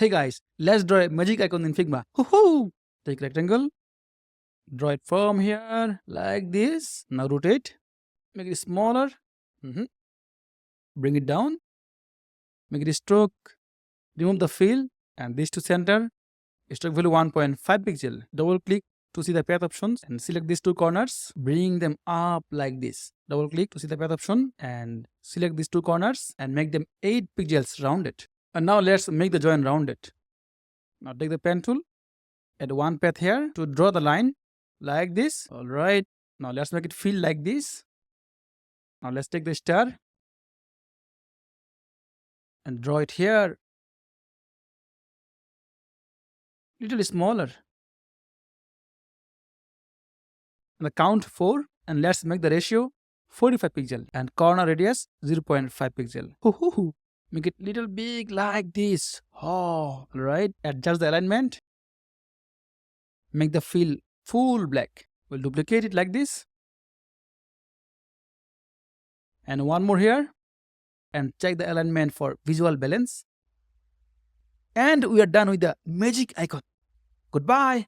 Hey guys, let's draw a magic icon in Figma. Woohoo! Take rectangle, draw it from here like this. Now rotate, make it smaller. Bring it down, make it a stroke, remove the fill and this to center. Stroke value 1.5 pixel. Double click to see the path options and select these two corners. Bring them up like this. Double click to see the path option and select these two corners and make them 8 pixels rounded. And now let's make the join rounded. Now take the pen tool, add one path here to draw the line like this. Alright, now let's make it feel like this. Now let's take the star and draw it here. Little smaller. And the count 4 and let's make the ratio 45 pixel and corner radius 0.5 pixel. Make it little big like this. Oh, alright. Adjust the alignment. Make the fill full black. We'll duplicate it like this. And one more here. And check the alignment for visual balance. And we are done with the magic icon. Goodbye.